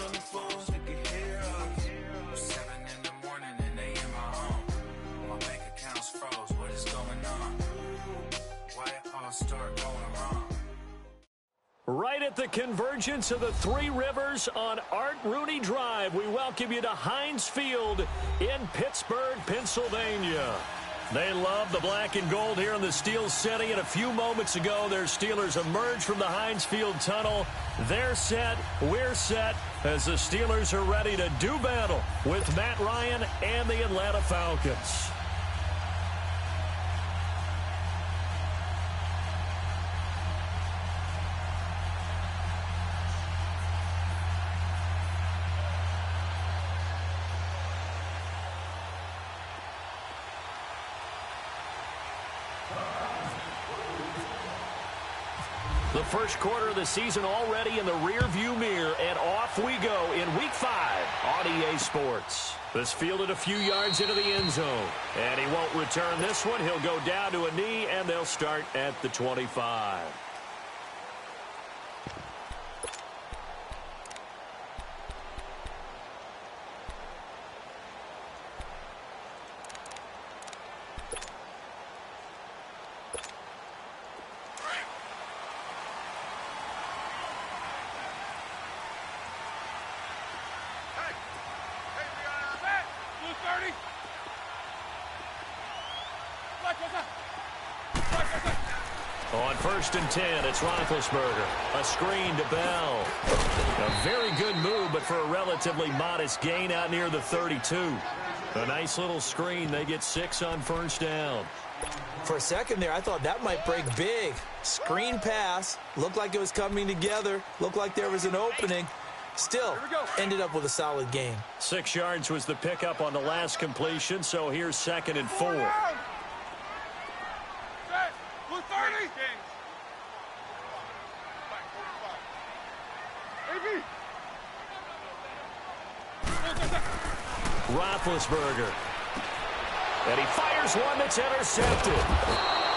on the phone, they can hear us. 7 in the morning and they in my home. My bank account's froze, what is going on? Why it all start going wrong? Right at the convergence of the Three Rivers on Art Rooney Drive, we welcome you to Heinz Field in Pittsburgh, Pennsylvania. They love the black and gold here in the Steel City, and a few moments ago, their Steelers emerged from the Heinz Field tunnel. They're set, we're set, as the Steelers are ready to do battle with Matt Ryan and the Atlanta Falcons. The first quarter of the season already in the rearview mirror, and off we go in Week 5 on EA Sports. This fielded a few yards into the end zone, and he won't return this one. He'll go down to a knee, and they'll start at the 25. On 1st and 10, it's Roethlisberger. A screen to Bell. A very good move, but for a relatively modest gain out near the 32. A nice little screen. They get 6 on 1st down. For a second there, I thought that might break big. Screen pass. Looked like it was coming together. Looked like there was an opening. Still, ended up with a solid gain. 6 yards was the pickup on the last completion, so here's 2nd and 4. Roethlisberger. And he fires one that's intercepted.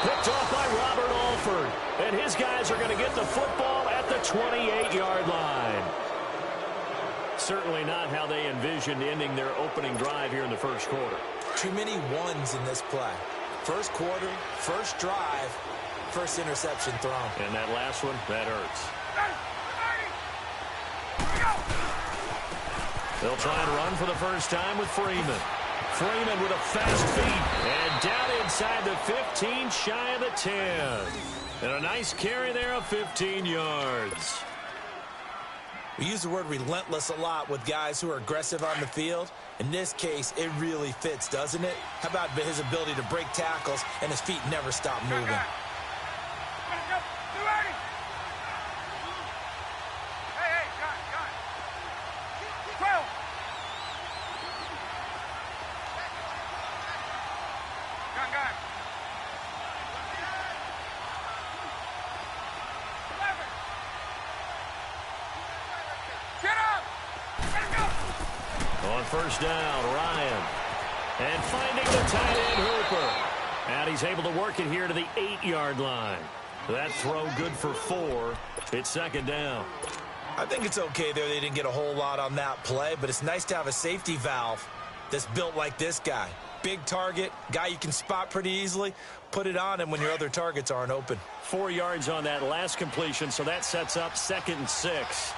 Picked off by Robert Alford. And his guys are going to get the football at the 28-yard line. Certainly not how they envisioned ending their opening drive here in the first quarter. Too many ones in this play. First quarter, first drive, first interception thrown. And that last one, that hurts. They'll try and run for the first time with Freeman. Freeman with a fast feet. And down inside the 15, shy of the 10. And a nice carry there of 15 yards. We use the word relentless a lot with guys who are aggressive on the field. In this case, it really fits, doesn't it? How about his ability to break tackles and his feet never stop moving? On 1st down, Ryan. And finding the tight end, Hooper. And he's able to work it here to the 8-yard line. That throw good for 4. It's 2nd down. I think it's okay there. They didn't get a whole lot on that play, but it's nice to have a safety valve that's built like this guy. Big target, guy you can spot pretty easily. Put it on him when your other targets aren't open. 4 yards on that last completion, so that sets up 2nd and 6.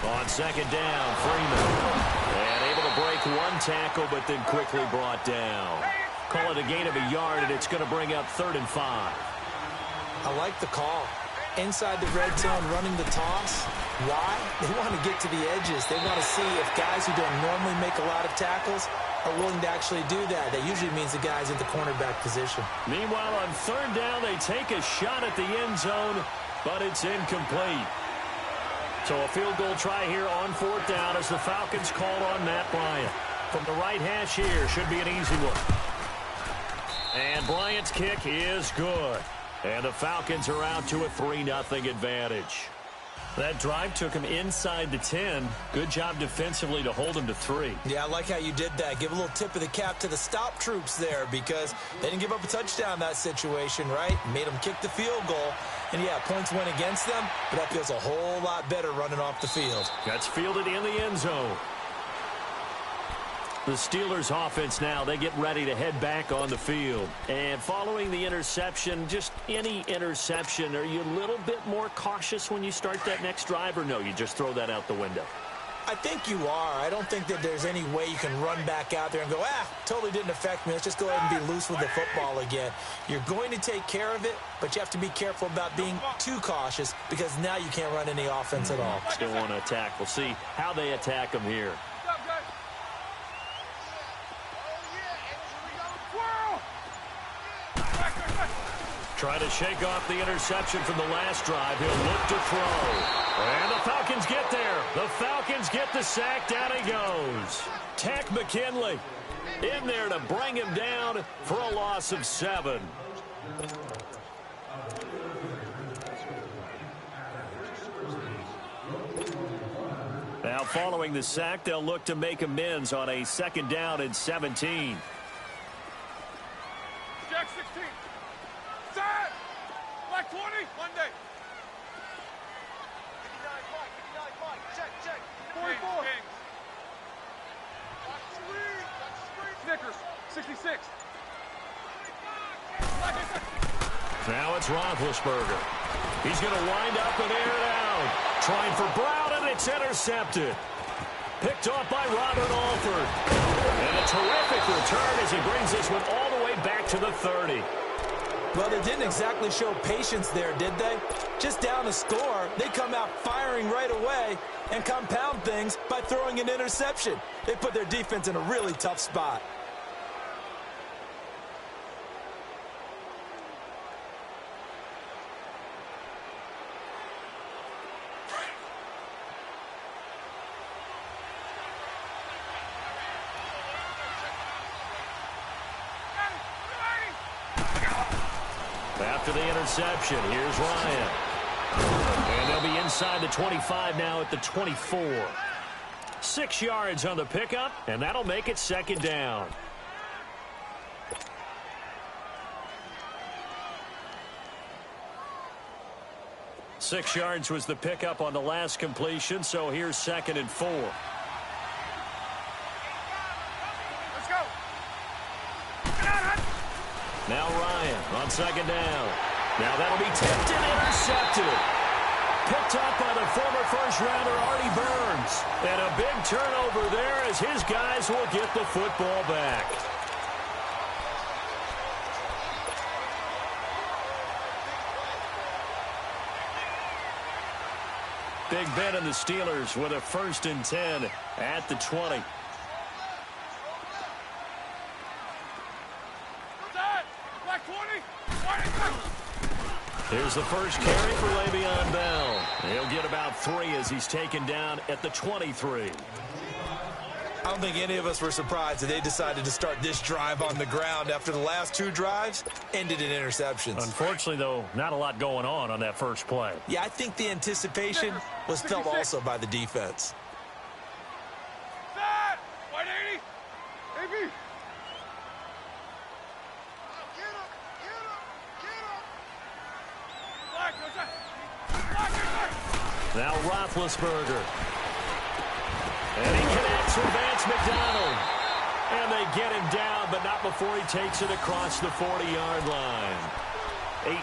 On 2nd down, Freeman. And able to break one tackle, but then quickly brought down. Call it a gain of a yard, and it's going to bring up 3rd and 5. I like the call. Inside the red zone, running the toss. Why? They want to get to the edges. They want to see if guys who don't normally make a lot of tackles are willing to actually do that. That usually means the guy's in the cornerback position. Meanwhile, on 3rd down, they take a shot at the end zone, but it's incomplete. So a field goal try here on 4th down as the Falcons called on Matt Bryant. From the right hash here, should be an easy one. And Bryant's kick is good. And the Falcons are out to a 3-0 advantage. That drive took him inside the 10. Good job defensively to hold him to 3. Yeah, I like how you did that. Give a little tip of the cap to the stop troops there because they didn't give up a touchdown in that situation, right? Made them kick the field goal. And, yeah, points went against them, but that feels a whole lot better running off the field. That's fielded in the end zone. The Steelers offense now, they get ready to head back on the field. And following the interception, just any interception, are you a little bit more cautious when you start that next drive, or no, you just throw that out the window? I think you are. I don't think that there's any way you can run back out there and go, totally didn't affect me. Let's just go ahead and be loose with the football again. You're going to take care of it, but you have to be careful about being too cautious because now you can't run any offense at all. Still want to attack. We'll see how they attack them here. Try to shake off the interception from the last drive. He'll look to throw. And the Falcons get there. The Falcons get the sack. Down he goes. Tack McKinley in there to bring him down for a loss of 7. Now following the sack, they'll look to make amends on a 2nd down and 17. Jack 16. Set! Black 20, Monday. 59 Mike. Check. 44. Snickers, 66. Now it's Roethlisberger. He's going to wind up and air it out. Trying for Brown, and it's intercepted. Picked off by Robert Alford. And a terrific return as he brings this one all the way back to the 30. Well, they didn't exactly show patience there, did they? Just down a score, they come out firing right away and compound things by throwing an interception. They put their defense in a really tough spot. After the interception, here's Ryan. And they'll be inside the 25 now at the 24. 6 yards on the pickup, and that'll make it 2nd down. Six yards was the pickup on the last completion, so here's 2nd and 4. Let's go. Now Ryan on 2nd down. Now that'll be tipped and intercepted. Picked up by the former first-rounder Artie Burns. And a big turnover there as his guys will get the football back. Big Ben and the Steelers with a 1st and 10 at the 20. Here's the first carry for Le'Veon Bell. He'll get about 3 as he's taken down at the 23. I don't think any of us were surprised that they decided to start this drive on the ground after the last 2 drives ended in interceptions. Unfortunately, though, not a lot going on that first play. Yeah, I think the anticipation was felt also by the defense. Set! 180. AB. Now Roethlisberger. And he connects with Vance McDonald. And they get him down, but not before he takes it across the 40-yard line.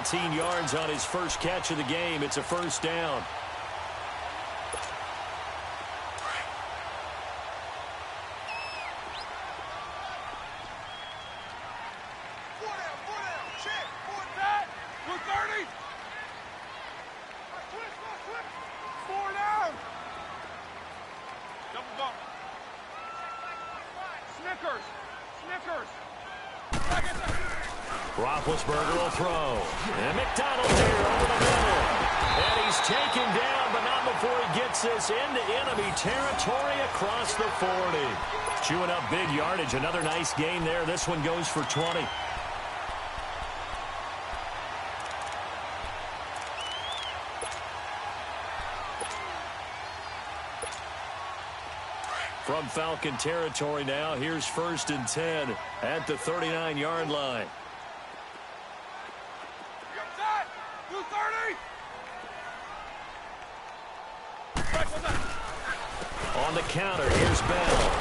18 yards on his first catch of the game. It's a 1st down. Roethlisberger will throw. And McDonald here over the middle. And he's taken down, but not before he gets this into enemy territory across the 40. Chewing up big yardage. Another nice gain there. This one goes for 20. from Falcon territory now. Here's 1st and 10 at the 39-yard line. On the counter, here's Bell.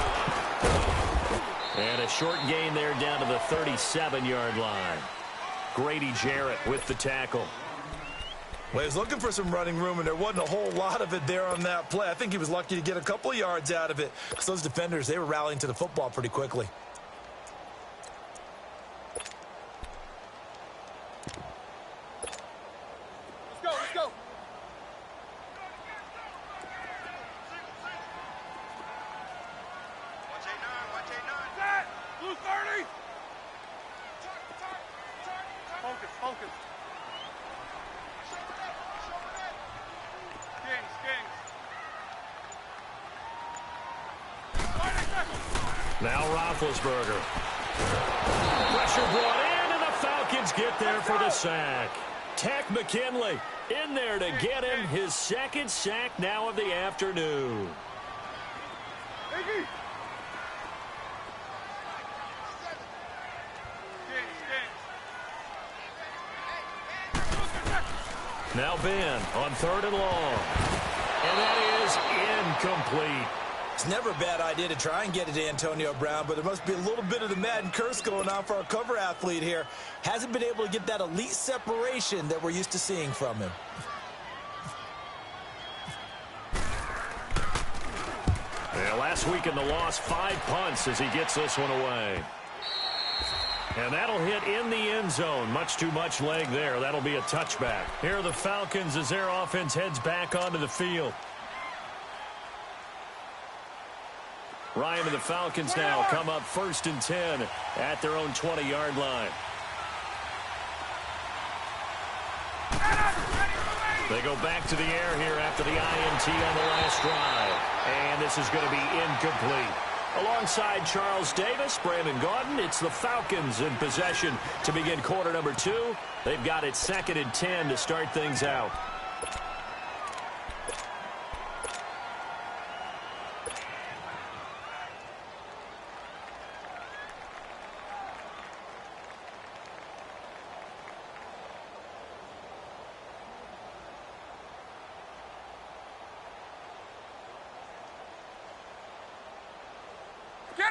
And a short gain there down to the 37-yard line. Grady Jarrett with the tackle. Well, he was looking for some running room, and there wasn't a whole lot of it there on that play. I think he was lucky to get a couple of yards out of it, because those defenders, they were rallying to the football pretty quickly. Let's go, let's go. Set! Blue 30! Focus, focus. Now Roethlisberger. Pressure brought in, and the Falcons get there for the sack. Tech McKinley in there to get him his 2nd sack now of the afternoon. Now Ben on 3rd and long. And that is incomplete. It's never a bad idea to try and get it to Antonio Brown, but there must be a little bit of the Madden curse going on for our cover athlete here. Hasn't been able to get that elite separation that we're used to seeing from him. Yeah, last week in the loss, 5 punts as he gets this one away. And that'll hit in the end zone. Much too much leg there. That'll be a touchback. Here are the Falcons as their offense heads back onto the field. Ryan and the Falcons now come up 1st and 10 at their own 20-yard line. They go back to the air here after the INT on the last drive. And this is going to be incomplete. Alongside Charles Davis, Brandon Gaudin, it's the Falcons in possession to begin quarter number 2. They've got it 2nd and 10 to start things out.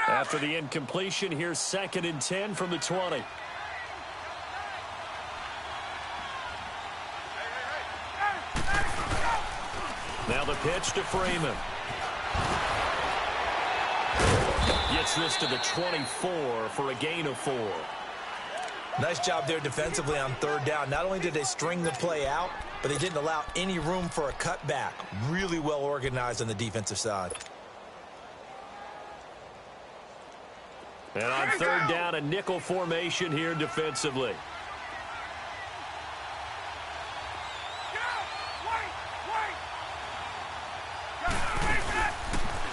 After the incompletion, here's 2nd and 10 from the 20. Now the pitch to Freeman. Gets this to the 24 for a gain of 4. Nice job there defensively on 3rd down. Not only did they string the play out, but they didn't allow any room for a cutback. Really well organized on the defensive side. And on 3rd down, a nickel formation here defensively.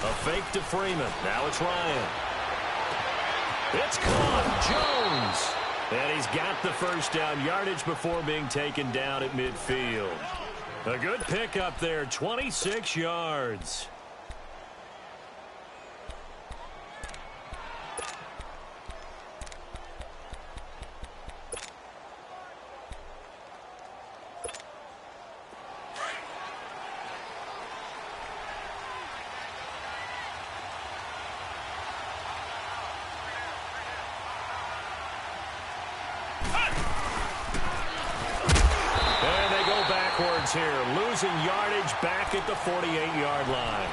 A fake to Freeman. Now it's Ryan. It's caught. Jones. And he's got the 1st down yardage before being taken down at midfield. A good pickup there, 26 yards. Here, losing yardage back at the 48-yard line.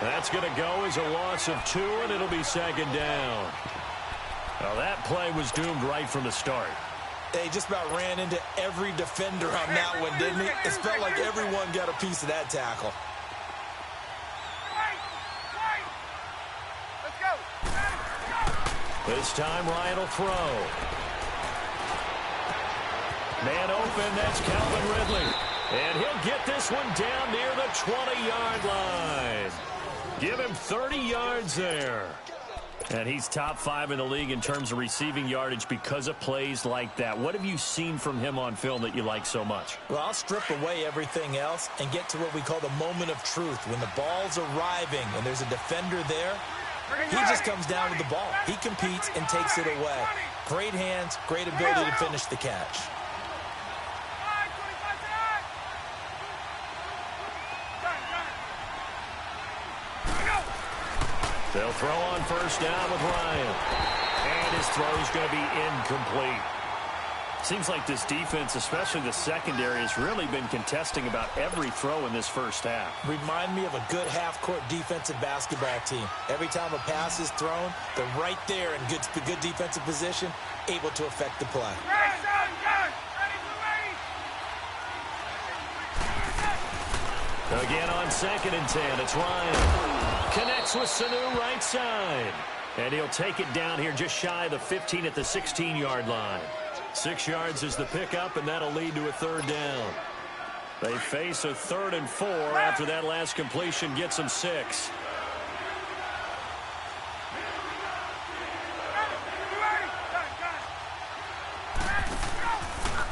That's going to go as a loss of 2, and it'll be 2nd down. Now, that play was doomed right from the start. They just about ran into every defender on that one, didn't he? It felt like everyone got a piece of that tackle. This time, Ryan will throw. Man open, that's Calvin Ridley. And he'll get this one down near the 20-yard line. Give him 30 yards there. And he's top 5 in the league in terms of receiving yardage because of plays like that. What have you seen from him on film that you like so much? Well, I'll strip away everything else and get to what we call the moment of truth. When the ball's arriving and there's a defender there, he just comes down with the ball. He competes and takes it away. Great hands, great ability to finish the catch. They'll throw on first down with Ryan. And his throw's going to be incomplete. Seems like this defense, especially the secondary, has really been contesting about every throw in this first half. Remind me of a good half-court defensive basketball team. Every time a pass is thrown, they're right there in good defensive position, able to affect the play. Again on 2nd and 10, it's Ryan. Connects with Sanu right side. And he'll take it down here just shy of the 15 at the 16-yard line. 6 yards is the pickup, and that'll lead to a 3rd down. They face a 3rd and 4 after that last completion gets them 6.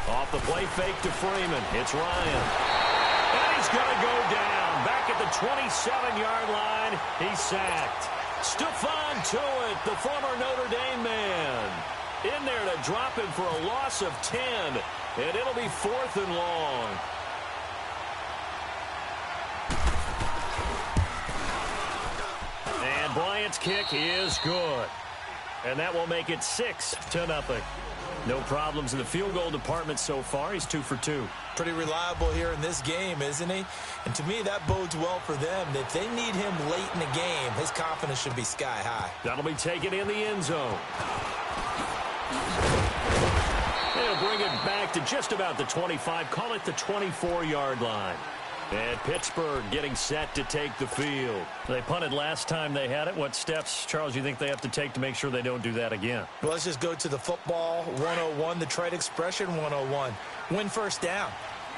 Off the play fake to Freeman. It's Ryan. And he's going to go down. Back at the 27-yard line, he's sacked. Stephon Tuitt, the former Notre Dame man, in there to drop him for a loss of 10. And it'll be 4th and long. And Bryant's kick is good. And that will make it 6-0. No problems in the field goal department so far. He's 2 for 2. Pretty reliable here in this game, isn't he? And to me, that bodes well for them. If they need him late in the game, his confidence should be sky high. That'll be taken in the end zone. They'll bring it back to just about the 25. Call it the 24-yard line. And Pittsburgh getting set to take the field. They punted last time they had it. What steps, Charles, you think they have to take to make sure they don't do that again? Well, let's just go to the football 101, the trite expression 101. Win first down.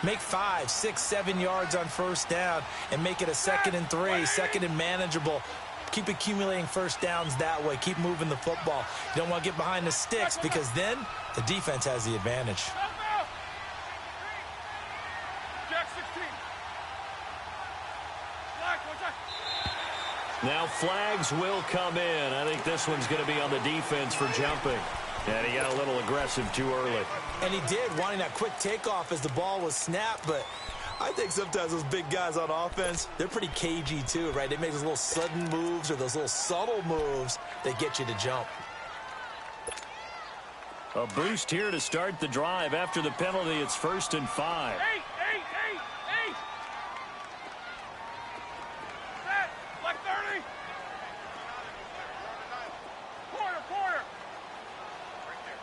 Make 5, 6, 7 yards on first down and make it a 2nd and 3, 2nd and manageable. Keep accumulating first downs that way. Keep moving the football. You don't want to get behind the sticks because then the defense has the advantage. Now flags will come in. I think this one's going to be on the defense for jumping. And he got a little aggressive too early. And he did, wanting that quick takeoff as the ball was snapped. But I think sometimes those big guys on offense, they're pretty cagey too, right? They make those little sudden moves or those little subtle moves that get you to jump. A boost here to start the drive. After the penalty, it's 1st and 5. Eight. Set. Like 30. Corner. Right there.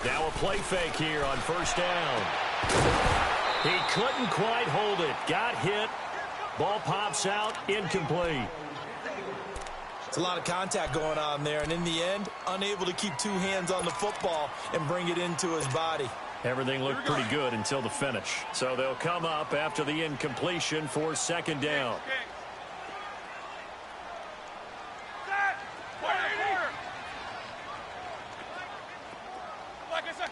Now a play fake here on first down. He couldn't quite hold it. Got hit. Ball pops out. Incomplete. It's a lot of contact going on there, and in the end, unable to keep 2 hands on the football and bring it into his body. Everything looked pretty good until the finish. So they'll come up after the incompletion for 2nd down. Set. Corner. Like I said.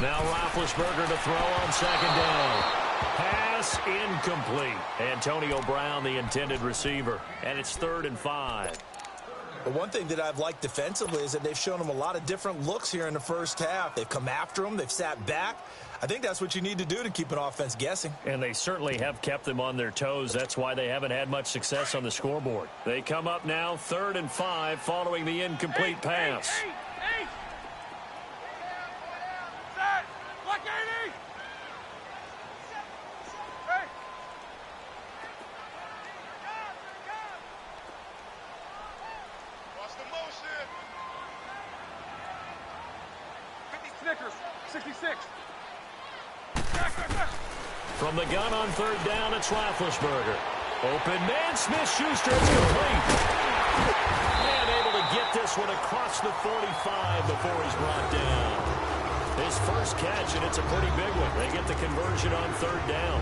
Now Roethlisberger to throw on 2nd down. Pass incomplete. Antonio Brown, the intended receiver. And it's 3rd and 5. But one thing that I've liked defensively is that they've shown him a lot of different looks here in the first half. They've come after him. They've sat back. I think that's what you need to do to keep an offense guessing. And they certainly have kept them on their toes. That's why they haven't had much success on the scoreboard. They come up now 3rd and 5 following the incomplete pass. Eight. Set. Like 80. Hey. Watch the motion. 50 Snickers. 66. From the gun on 3rd down, it's Roethlisberger. Open man, Smith-Schuster, it's complete. And able to get this one across the 45 before he's brought down. His first catch, and it's a pretty big one. They get the conversion on 3rd down.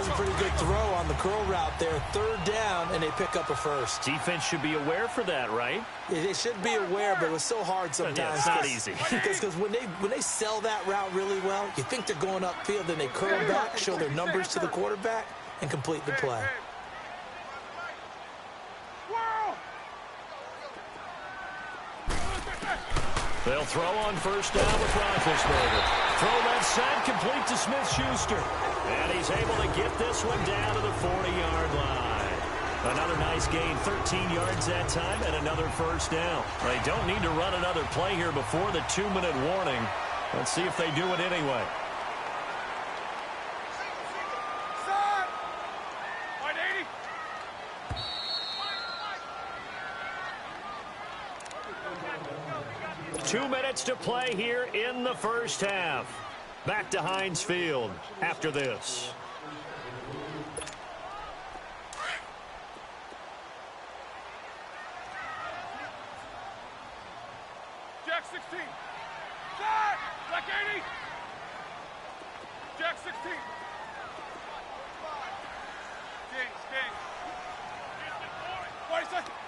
Tries a pretty good throw on the curl route there. 3rd down, and they pick up a first. Defense should be aware for that, right? They should be aware, but it was so hard sometimes. Yeah, it's not easy. Because when they sell that route really well, you think they're going upfield, then they curl back, show their numbers to the quarterback, and complete the play. They'll throw on 1st down with Roethlisberger. Throw left side, complete to Smith-Schuster. And he's able to get this one down to the 40-yard line. Another nice gain, 13 yards that time, and another 1st down. They don't need to run another play here before the 2-minute warning. Let's see if they do it anyway. Two minutes to play here in the 1st half. Back to Heinz Field after this. Jack 16. Set! Black 80. Jack 16. King. 40 seconds.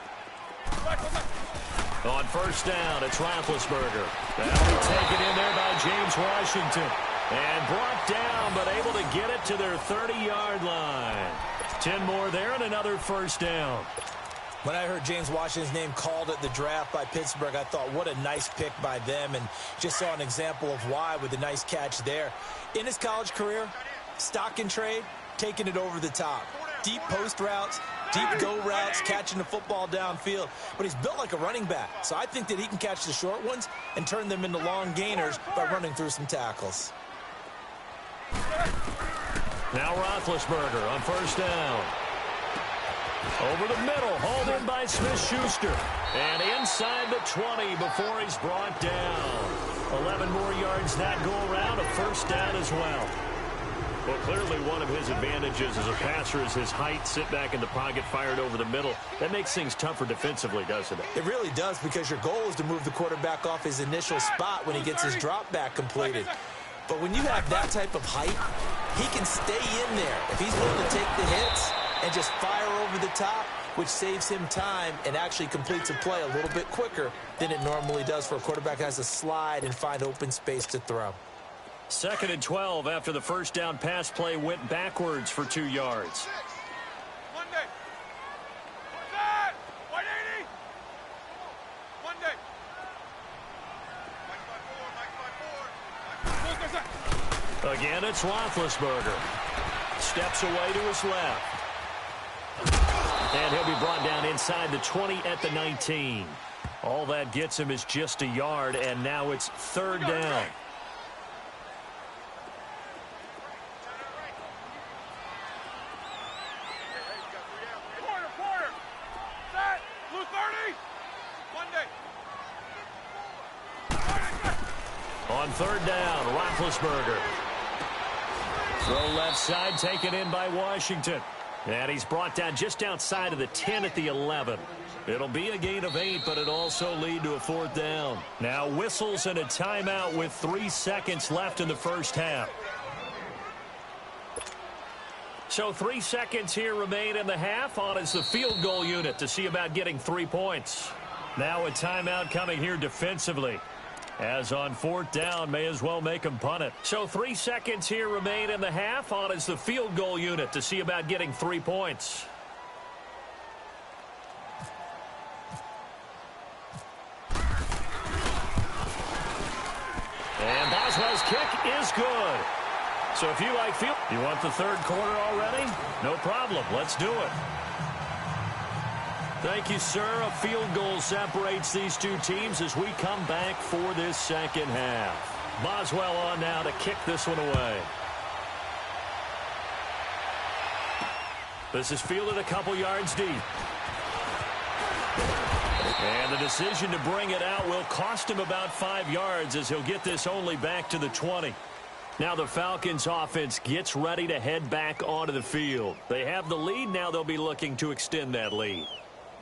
On 1st down, it's Roethlisberger. That'll be taken in there by James Washington. And brought down, but able to get it to their 30-yard line. 10 more there and another 1st down. When I heard James Washington's name called at the draft by Pittsburgh, I thought, what a nice pick by them, and just saw an example of why with a nice catch there. In his college career, stock and trade, taking it over the top. Deep post routes, deep go routes, catching the football downfield. But he's built like a running back, so I think that he can catch the short ones and turn them into long gainers by running through some tackles. Now Roethlisberger on 1st down. Over the middle, hauled in by Smith-Schuster. And inside the 20 before he's brought down. 11 more yards that go around, a 1st down as well. Well, clearly one of his advantages as a passer is his height. Sit back in the pocket, fired over the middle. That makes things tougher defensively, doesn't it? It really does, because your goal is to move the quarterback off his initial spot when he gets his drop back completed. But when you have that type of height, he can stay in there if he's willing to take the hits and just fire over the top, which saves him time and actually completes a play a little bit quicker than it normally does for a quarterback who has to slide and find open space to throw. 2nd and 12 after the 1st down pass play went backwards for 2 yards. Monday. Set! 180. Monday. Again, it's Roethlisberger. Steps away to his left. And he'll be brought down inside the 20 at the 19. All that gets him is just a yard, and now it's 3rd down. Quarter. Set! Blue 30. Monday. On 3rd down, Roethlisberger. Throw left side, taken in by Washington. And he's brought down just outside of the 10 at the 11. It'll be a gain of 8, but it also lead to a 4th down. Now whistles and a timeout with 3 seconds left in the 1st half. So 3 seconds here remain in the half. On is the field goal unit to see about getting 3 points. Now a timeout coming here defensively. As on 4th down, may as well make him punt it. So 3 seconds here remain in the half. On is the field goal unit to see about getting 3 points. And Boswell's kick is good. So if you like field, you want the 3rd quarter already? No problem. Let's do it. Thank you, sir. A field goal separates these two teams as we come back for this 2nd half. Boswell on now to kick this one away. This is fielded a couple yards deep. And the decision to bring it out will cost him about 5 yards as he'll get this only back to the 20. Now the Falcons offense gets ready to head back onto the field. They have the lead. Now they'll be looking to extend that lead.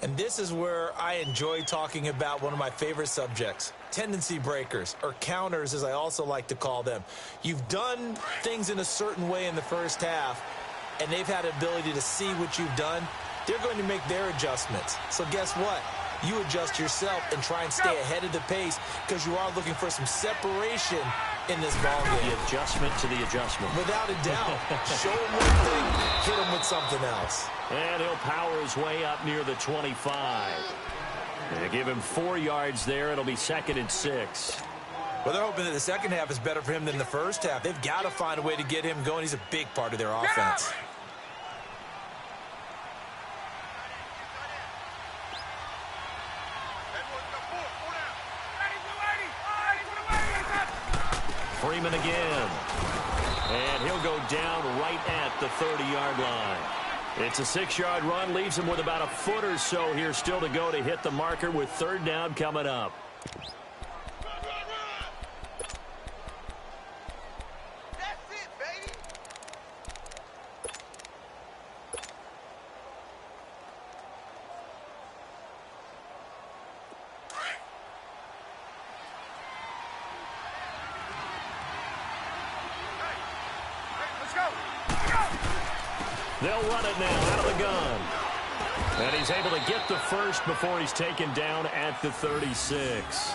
And this is where I enjoy talking about one of my favorite subjects, tendency breakers, or counters as I also like to call them. You've done things in a certain way in the 1st half, and they've had an ability to see what you've done, they're going to make their adjustments. So guess what? You adjust yourself and try and stay ahead of the pace because you are looking for some separation in this ballgame. The adjustment to the adjustment. Without a doubt. Show him one thing, hit him with something else. And he'll power his way up near the 25. They give him 4 yards there. It'll be 2nd and 6. Well, they're hoping that the second half is better for him than the first half. They've got to find a way to get him going. He's a big part of their offense. Freeman again. And he'll go down right at the 30-yard line. It's a 6-yard run, leaves him with about a foot or so here still to go to hit the marker with 3rd down coming up. That's it, baby. Let's go. They'll run it now out of the gun. And he's able to get the first before he's taken down at the 36.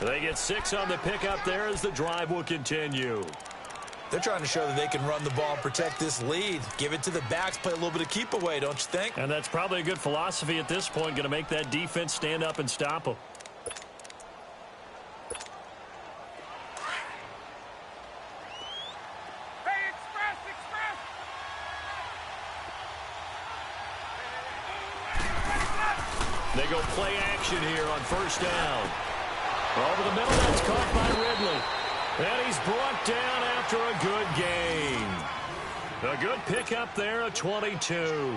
They get 6 on the pickup there as the drive will continue. They're trying to show that they can run the ball and protect this lead. Give it to the backs, play a little bit of keep away, don't you think? And that's probably a good philosophy at this point, going to make that defense stand up and stop them. They go play action here on 1st down. Over the middle, that's caught by Ridley. And he's brought down after a good gain. A good pickup there, a 22.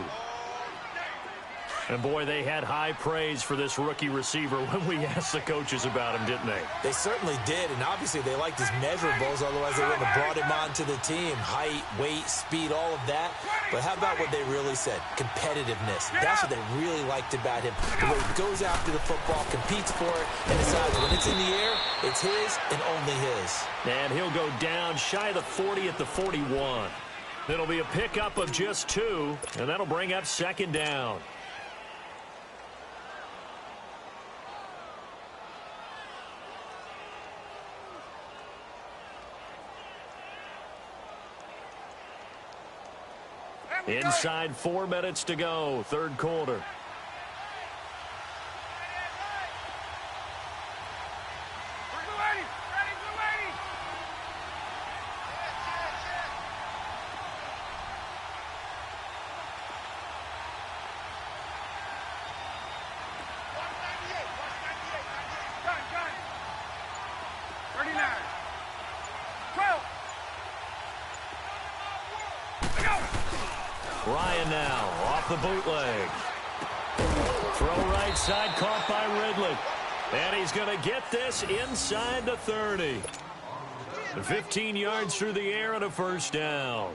And, boy, they had high praise for this rookie receiver when we asked the coaches about him, didn't they? They certainly did, and obviously they liked his measurables, otherwise they wouldn't have brought him onto the team. Height, weight, speed, all of that. But how about what they really said? Competitiveness. That's what they really liked about him. The way he goes after the football, competes for it, and decides when it's in the air, it's his and only his. And he'll go down shy of the 40 at the 41. It'll be a pickup of just 2, and that'll bring up 2nd down. Inside 4 minutes to go, 3rd quarter. Ryan now off the bootleg. Throw right side, caught by Ridley. And he's going to get this inside the 30. 15 yards through the air and a 1st down.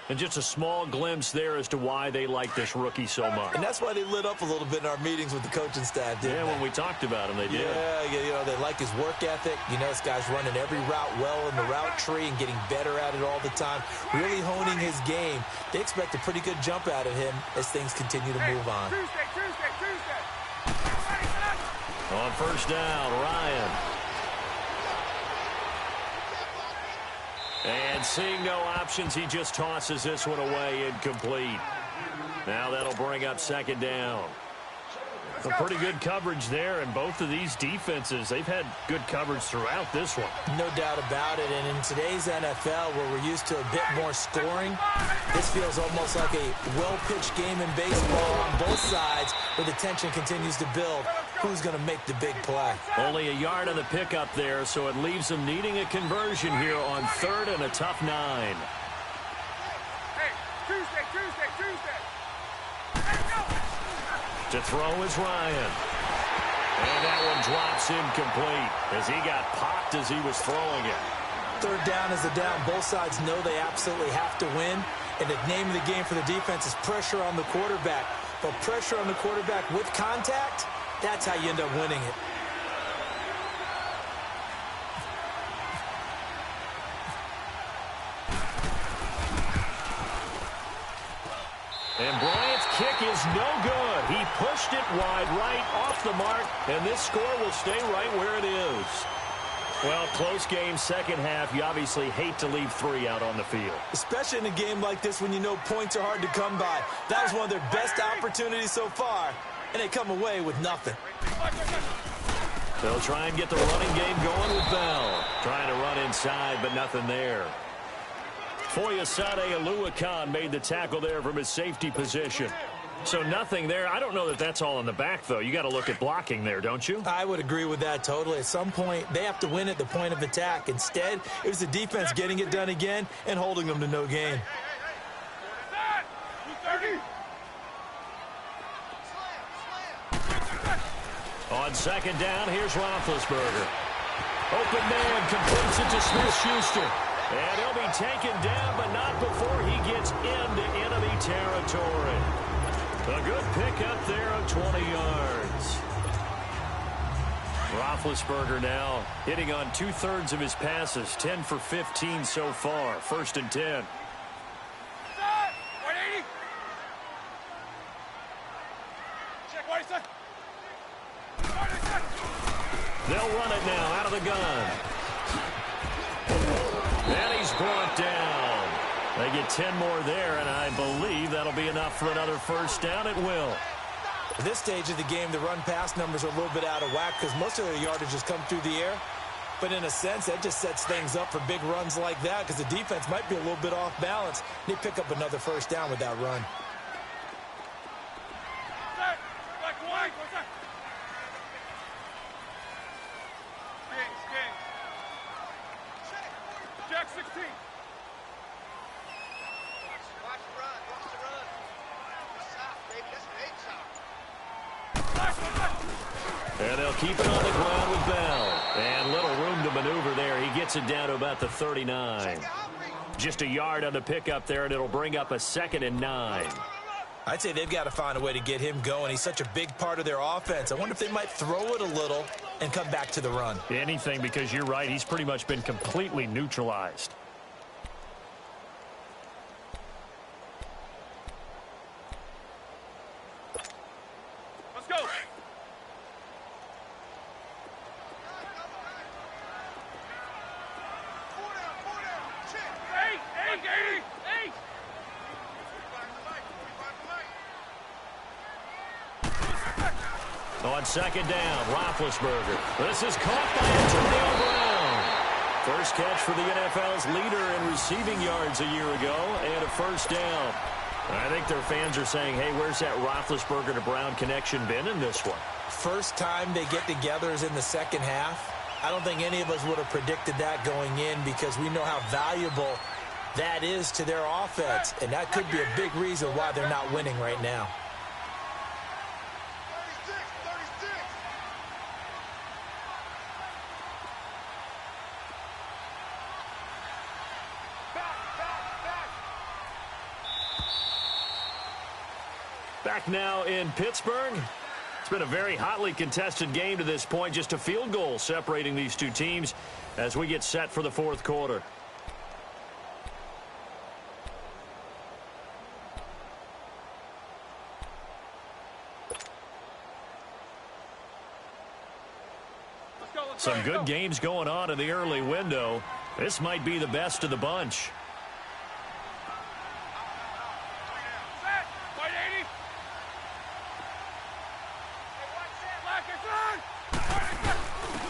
And just a small glimpse there as to why they like this rookie so much. And that's why they lit up a little bit in our meetings with the coaching staff, didn't they? When we talked about him, they did. Yeah, you know, they like his work ethic. You know, this guy's running every route well in the route tree and getting better at it all the time, really honing his game. They expect a pretty good jump out of him as things continue to move on. Tuesday. On 1st down, Ryan. And seeing no options, he just tosses this one away incomplete. Now that'll bring up 2nd down. A pretty good coverage there, and both of these defenses, they've had good coverage throughout this one. No doubt about it, and in today's NFL, where we're used to a bit more scoring, this feels almost like a well-pitched game in baseball on both sides, where the tension continues to build. Who's going to make the big play? Only a yard on the pickup there, so it leaves them needing a conversion here on 3rd and a tough 9. Hey, Tuesday. Let's go. To throw is Ryan. And that one drops incomplete as he got popped as he was throwing it. 3rd down is a down. Both sides know they absolutely have to win. And the name of the game for the defense is pressure on the quarterback. But pressure on the quarterback with contact, that's how you end up winning it. And Bryant's kick is no good. He pushed it wide right off the mark, and this score will stay right where it is. Well, close game, second half. You obviously hate to leave 3 out on the field. Especially in a game like this when you know points are hard to come by. That was one of their best opportunities so far, and they come away with nothing. They'll try and get the running game going with Bell. Trying to run inside, but nothing there. Foyesade Aluakan made the tackle there from his safety position. So nothing there. I don't know that that's all in the back, though. You got to look at blocking there, don't you? I would agree with that totally. At some point, they have to win at the point of attack. Instead, it was the defense getting it done again and holding them to no gain. On second down, here's Roethlisberger. Open man completes it to Smith-Schuster. And he'll be taken down, but not before he gets into enemy territory. A good pickup there of 20 yards. Roethlisberger now hitting on 2/3 of his passes, 10 for 15 so far. 1st and 10. They'll run it now out of the gun. And he's brought down. They get 10 more there, and I believe that'll be enough for another first down. It will. At this stage of the game, the run-pass numbers are a little bit out of whack because most of their yardage has come through the air. But in a sense, that just sets things up for big runs like that because the defense might be a little bit off balance. They pick up another first down with that run. Jack 16. And they'll keep it on the ground with Bell. And little room to maneuver there. He gets it down to about the 39. Just a yard on the pickup there, and it'll bring up a 2nd and 9. I'd say they've got to find a way to get him going. He's such a big part of their offense. I wonder if they might throw it a little and come back to the run. Anything, because you're right. He's pretty much been completely neutralized. Let's go. On second down, Roethlisberger. This is caught by Antonio Brown. First catch for the NFL's leader in receiving yards a year ago, and a first down. I think their fans are saying, hey, where's that Roethlisberger to Brown connection been in this one? First time they get together is in the second half. I don't think any of us would have predicted that going in because we know how valuable that is to their offense, and that could be a big reason why they're not winning right now. Back now in Pittsburgh. It's been a very hotly contested game to this point. Just a field goal separating these two teams as we get set for the fourth quarter. Some good games going on in the early window. This might be the best of the bunch.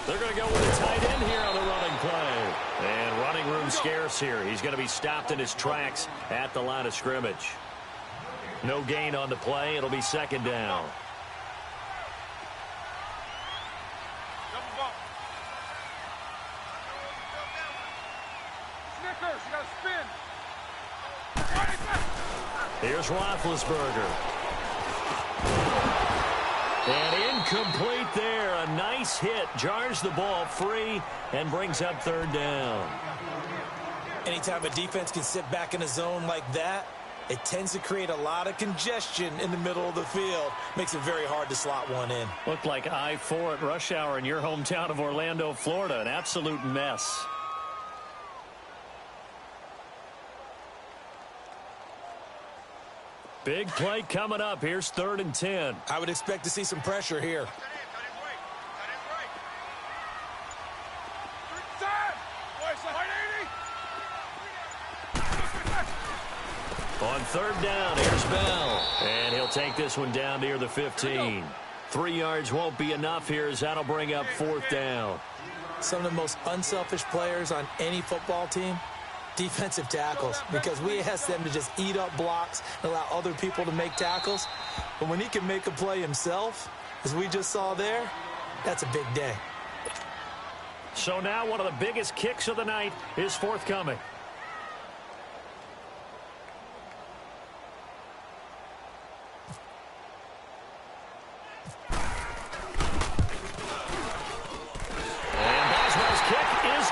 They're going to go with a tight end here on the running play. And running room scarce here. He's going to be stopped in his tracks at the line of scrimmage. No gain on the play. It'll be second down. Here's Roethlisberger. And incomplete there. A nice hit. Jars the ball free and brings up third down. Anytime a defense can sit back in a zone like that, it tends to create a lot of congestion in the middle of the field. Makes it very hard to slot one in. Looked like I-4 at rush hour in your hometown of Orlando, Florida. An absolute mess. Big play coming up. Here's 3rd and 10. I would expect to see some pressure here. On 3rd down, here's Bell. And he'll take this one down near the 15. 3 yards won't be enough here as that'll bring up 4th down. Some of the most unselfish players on any football team, defensive tackles, because we ask them to just eat up blocks and allow other people to make tackles. But when he can make a play himself, as we just saw there, that's a big day. So now one of the biggest kicks of the night is forthcoming.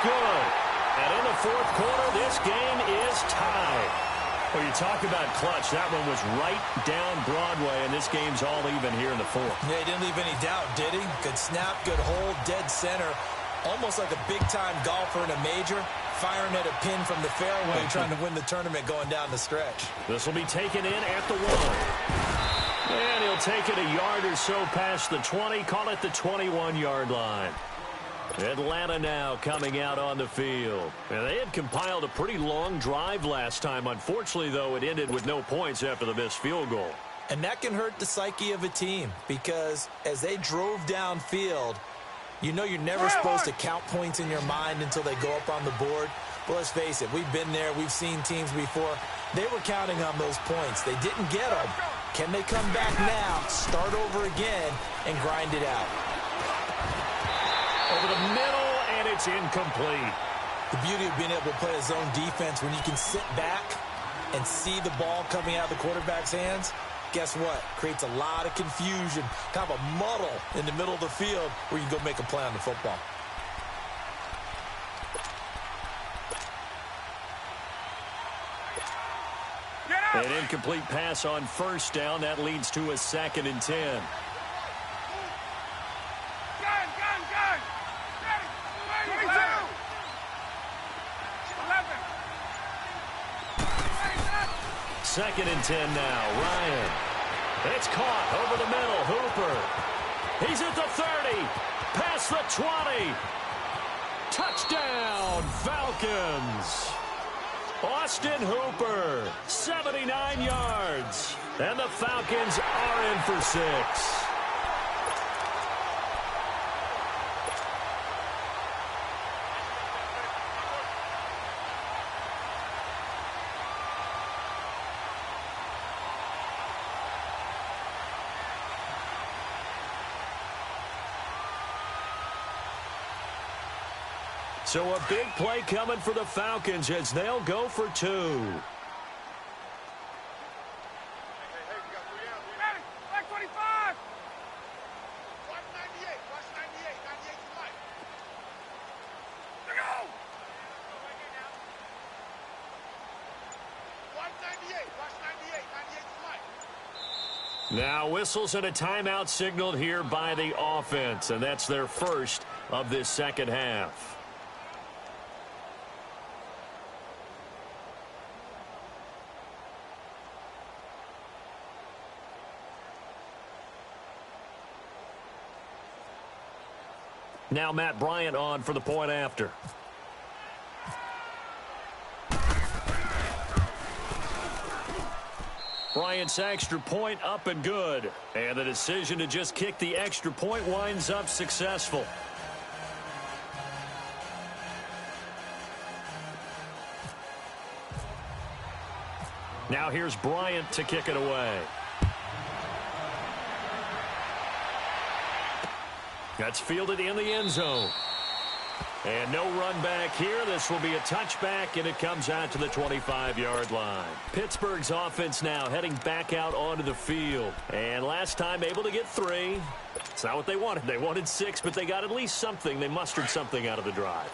Good. And in the 4th quarter, this game is tied. Well, you talk about clutch. That one was right down Broadway, and this game's all even here in the 4th. Yeah, he didn't leave any doubt, did he? Good snap, good hold, dead center. Almost like a big-time golfer in a major, firing at a pin from the fairway, trying to win the tournament going down the stretch. This will be taken in at the 1. And he'll take it a yard or so past the 20, call it the 21-yard line. Atlanta now coming out on the field. And they had compiled a pretty long drive last time. Unfortunately, though, it ended with no points after the missed field goal. And that can hurt the psyche of a team because as they drove downfield, you know you're never supposed to count points in your mind until they go up on the board. But let's face it, we've been there. We've seen teams before. They were counting on those points. They didn't get them. Can they come back now, start over again, and grind it out? Over the middle, and it's incomplete. The beauty of being able to play a zone defense when you can sit back and see the ball coming out of the quarterback's hands, guess what? Creates a lot of confusion, kind of a muddle in the middle of the field where you can go make a play on the football. An incomplete pass on 1st down. That leads to a 2nd and 10. Second and 10 now. Ryan. It's caught over the middle. Hooper. He's at the 30. Past the 20. Touchdown, Falcons. Austin Hooper, 79 yards. And the Falcons are in for 6. So a big play coming for the Falcons as they'll go for 2. Back 25. Watch 98. Watch 98. 98 to life. Go! Watch 98. Watch 98. 98 to life. Now whistles and a timeout signaled here by the offense, and that's their first of this second half. Now Matt Bryant on for the point after. Bryant's extra point up and good. And the decision to just kick the extra point winds up successful. Now here's Bryant to kick it away. That's fielded in the end zone. And no run back here. This will be a touchback, and it comes out to the 25-yard line. Pittsburgh's offense now heading back out onto the field. And last time able to get 3. It's not what they wanted. They wanted 6, but they got at least something. They mustered something out of the drive.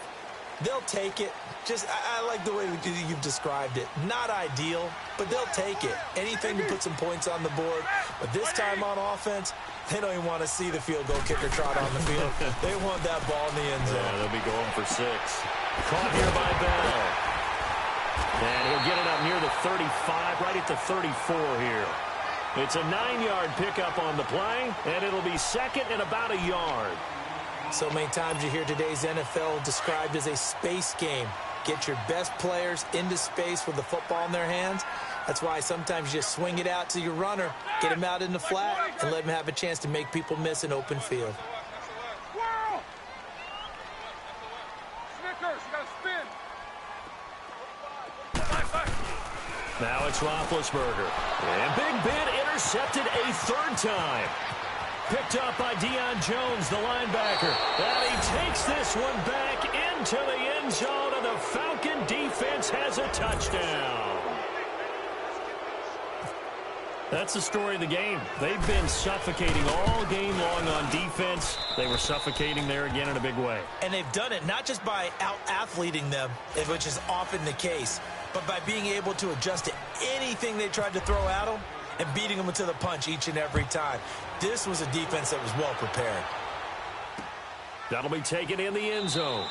They'll take it. I like the way you've described it. Not ideal, but they'll take it. Anything to put some points on the board. But this time on offense, they don't even want to see the field goal kicker trot on the field. They want that ball in the end zone. Yeah, they'll be going for 6. Caught here by Bell. And he'll get it up near the 35, right at the 34 here. It's a 9-yard pickup on the play, and it'll be second and about a yard. So many times you hear today's NFL described as a space game. Get your best players into space with the football in their hands. That's why sometimes you just swing it out to your runner, get him out in the flat, and let him have a chance to make people miss an open field. Snickers, you got to spin. Now it's Roethlisberger. And Big Ben intercepted a third time. Picked up by Deion Jones, the linebacker. And he takes this one back into the end zone, and the Falcon defense has a touchdown. That's the story of the game. They've been suffocating all game long on defense. They were suffocating there again in a big way. And they've done it not just by out-athleting them, which is often the case, but by being able to adjust to anything they tried to throw at them and beating them to the punch each and every time. This was a defense that was well prepared. That'll be taken in the end zone.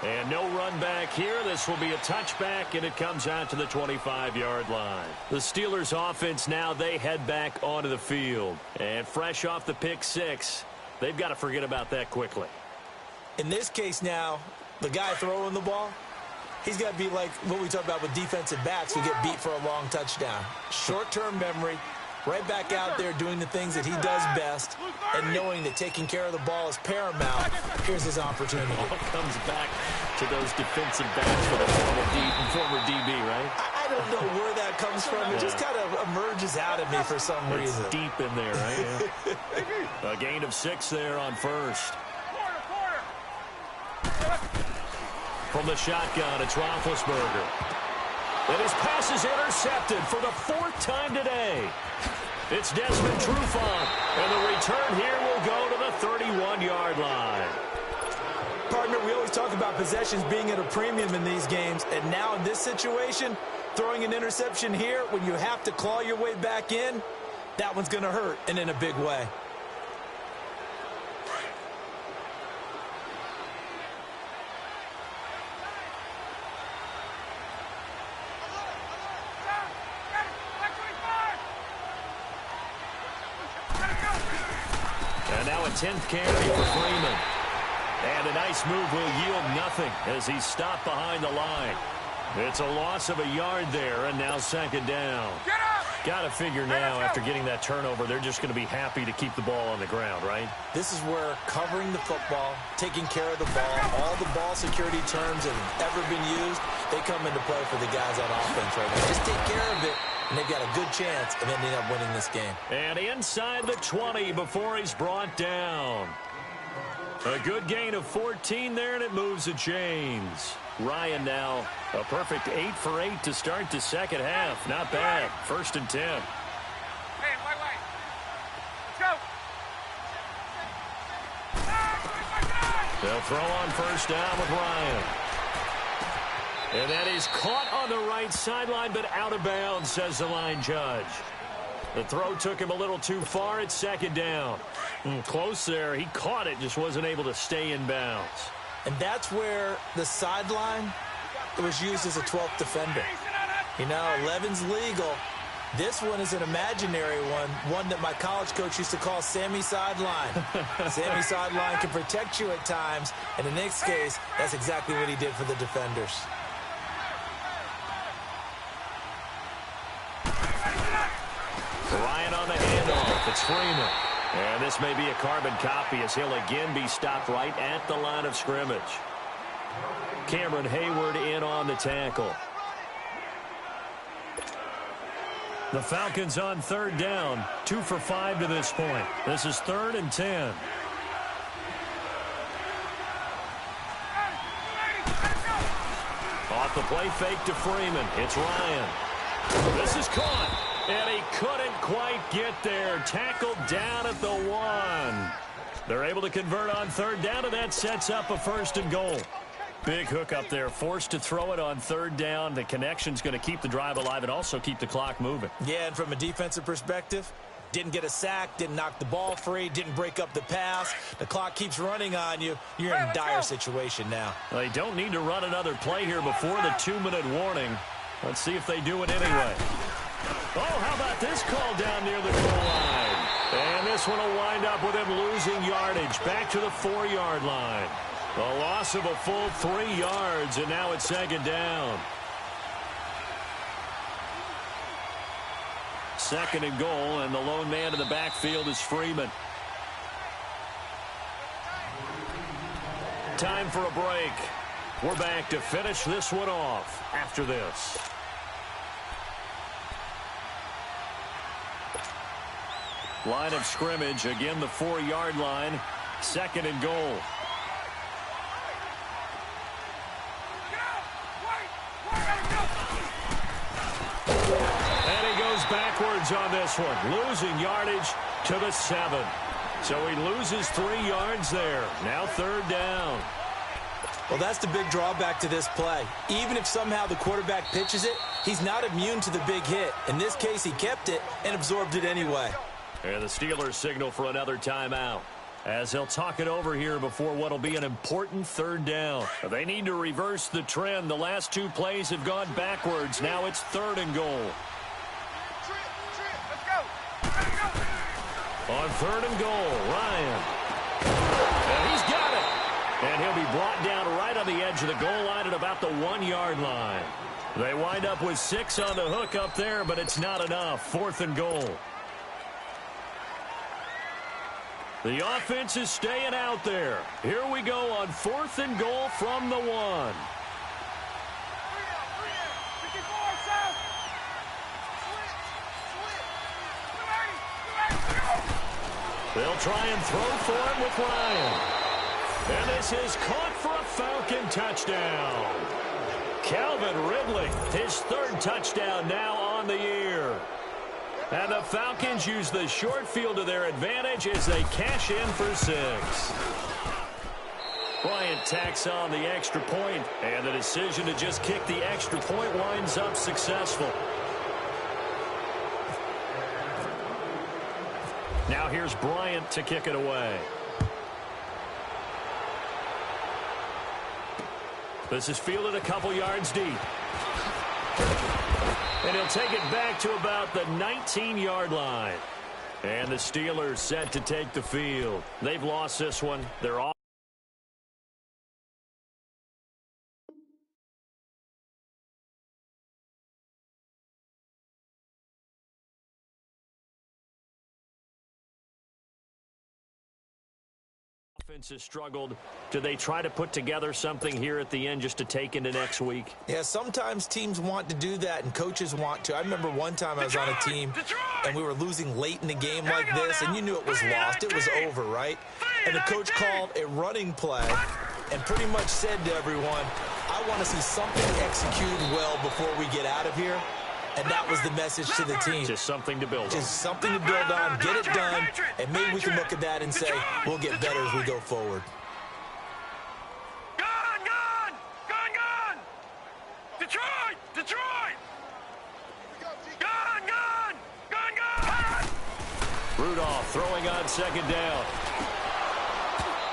And no run back here. This will be a touchback, and it comes out to the 25-yard line. The Steelers' offense now, they head back onto the field. And fresh off the pick six, they've got to forget about that quickly. In this case now, the guy throwing the ball, he's got to be like what we talk about with defensive backs who get beat for a long touchdown. Short-term memory, right back out there doing the things that he does best, and knowing that taking care of the ball is paramount. Here's his opportunity. All comes back to those defensive backs for the former DB, right? I don't know where that comes from. It just kind of emerges out of me for some reason. It's deep in there, right? Yeah. A gain of 6 there on first. From the shotgun, it's Roethlisberger. And his pass is intercepted for the 4th time today. It's Desmond Trufant, and the return here will go to the 31-yard line. Partner, we always talk about possessions being at a premium in these games, and now in this situation, throwing an interception here when you have to claw your way back in, that one's going to hurt, and in a big way. And now a 10th carry for Freeman. And a nice move will yield nothing as he's stopped behind the line. It's a loss of a yard there, and now second down. Got to figure now, after getting that turnover, they're just going to be happy to keep the ball on the ground, right? This is where covering the football, taking care of the ball, all the ball security terms that have ever been used, they come into play for the guys on offense right now. Just take care of it, and they've got a good chance of ending up winning this game. And inside the 20 before he's brought down. A good gain of 14 there, and it moves the chains. Ryan now a perfect 8 for 8 to start the second half. Not bad. 1st and 10. Hey, wait. Let's go. They'll throw on 1st down with Ryan. And that is caught on the right sideline, but out of bounds, says the line judge. The throw took him a little too far. It's 2nd down. Close there. He caught it, just wasn't able to stay in bounds. And that's where the sideline was used as a 12th defender. You know, 11's legal. This one is an imaginary one that my college coach used to call Sammy Sideline. Sammy Sideline can protect you at times, and in this case, that's exactly what he did for the defenders. Ryan on the handoff. It's Freeman. And this may be a carbon copy as he'll again be stopped right at the line of scrimmage. Cameron Hayward in on the tackle. The Falcons on 3rd down. 2 for 5 to this point. This is 3rd and 10. Off the play fake to Freeman. It's Ryan. This is caught. And he couldn't quite get there. Tackled down at the 1. They're able to convert on 3rd down, and that sets up a 1st and goal. Big hook up there. Forced to throw it on 3rd down. The connection's going to keep the drive alive and also keep the clock moving. Yeah, and from a defensive perspective, didn't get a sack, didn't knock the ball free, didn't break up the pass. The clock keeps running on you. You're in a dire situation now. They don't need to run another play here before the 2-minute warning. Let's see if they do it anyway. Oh, how about this call down near the goal line? And this one will wind up with him losing yardage back to the 4-yard line. A loss of a full 3 yards, and now it's second down. Second and goal, and the lone man in the backfield is Freeman. Time for a break. We're back to finish this one off after this. Line of scrimmage, again the 4-yard line. Second and goal. And he goes backwards on this one, losing yardage to the 7. So he loses 3 yards there. Now third down. Well, that's the big drawback to this play. Even if somehow the quarterback pitches it, he's not immune to the big hit. In this case, he kept it and absorbed it anyway. And the Steelers signal for another timeout, as they'll talk it over here before what will be an important third down. They need to reverse the trend. The last 2 plays have gone backwards. Now it's third and goal. Let's go. On third and goal, Ryan. And he's got it. And he'll be brought down right on the edge of the goal line at about the 1-yard line. They wind up with 6 on the hook up there, but it's not enough. Fourth and goal. The offense is staying out there. Here we go on fourth and goal from the 1. They'll try and throw for him with Ryan. And this is caught for a Falcon touchdown. Calvin Ridley, his 3rd touchdown now on the year. And the Falcons use the short field to their advantage as they cash in for 6. Bryant tacks on the extra point, and the decision to just kick the extra point winds up successful. Now here's Bryant to kick it away. This is fielded a couple yards deep. And he'll take it back to about the 19-yard line. And the Steelers set to take the field. They've lost this one. They're off. Offense has struggled. Do they try to put together something here at the end just to take into next week? Yeah, sometimes teams want to do that and coaches want to. I remember one time I was on a team and we were losing late in the game like this, and you knew it was lost. It was over, right? And the coach called a running play and pretty much said to everyone, I want to see something executed well before we get out of here. And that was the message to the team. Just something to build on. Just something to build on, get it done, and maybe we can look at that and say, we'll get better as we go forward. Gone! Detroit! Gone! Rudolph throwing on second down.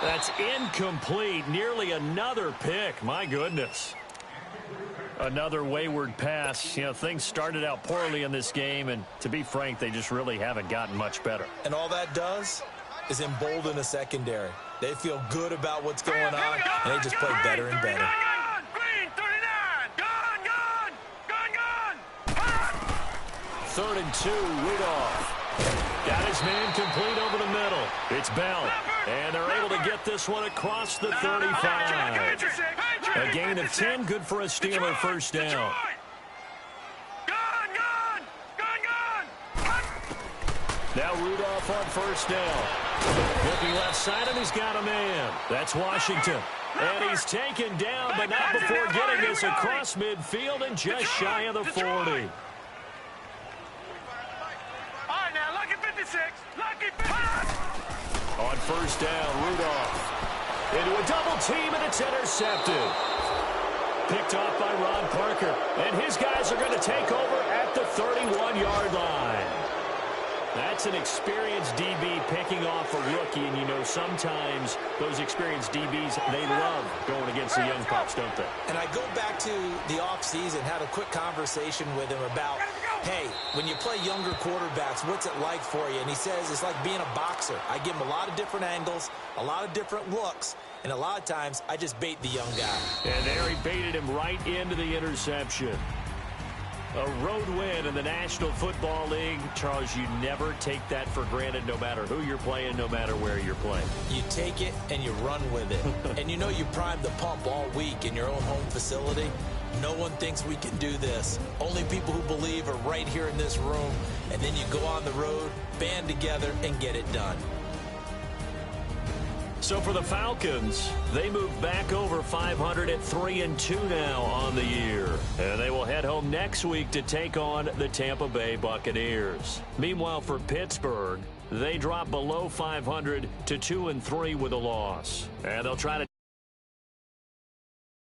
That's incomplete. Nearly another pick. My goodness. Another wayward pass. You know, things started out poorly in this game, and to be frank, they just really haven't gotten much better. And all that does is embolden a secondary. They feel good about what's going on, and they just play better and better. Green 39! Gone! 3rd and 2, Rudolph. Got his man complete over the middle. It's Bell, and they're able to get this one across the 35. A gain of 10, good for a Steeler first down. Gone! Now Rudolph on first down. Looking left side, and he's got a man. That's Washington. And he's taken down, but not before getting this across midfield and just shy of the 40. All right, now, lucky 56. Lucky 56. On first down, Rudolph. Into a double team, and it's intercepted. Picked off by Ron Parker. And his guys are going to take over at the 31-yard line. That's an experienced DB picking off a rookie, and you know sometimes those experienced DBs, they love going against the young pups, don't they? And I go back to the offseason, had a quick conversation with him about hey, when you play younger quarterbacks, what's it like for you? And he says it's like being a boxer. I give him a lot of different angles, a lot of different looks, and a lot of times I just bait the young guy. And there he baited him right into the interception. A road win in the National Football League. Charles, you never take that for granted no matter who you're playing, no matter where you're playing. You take it and you run with it. And you know you primed the pump all week in your own home facility. No one thinks we can do this. Only people who believe are right here in this room. And then you go on the road, band together, and get it done. So for the Falcons, they move back over 500 at 3-2 now on the year. And they will head home next week to take on the Tampa Bay Buccaneers. Meanwhile, for Pittsburgh, they drop below 500 to 2-3 with a loss. And they'll try to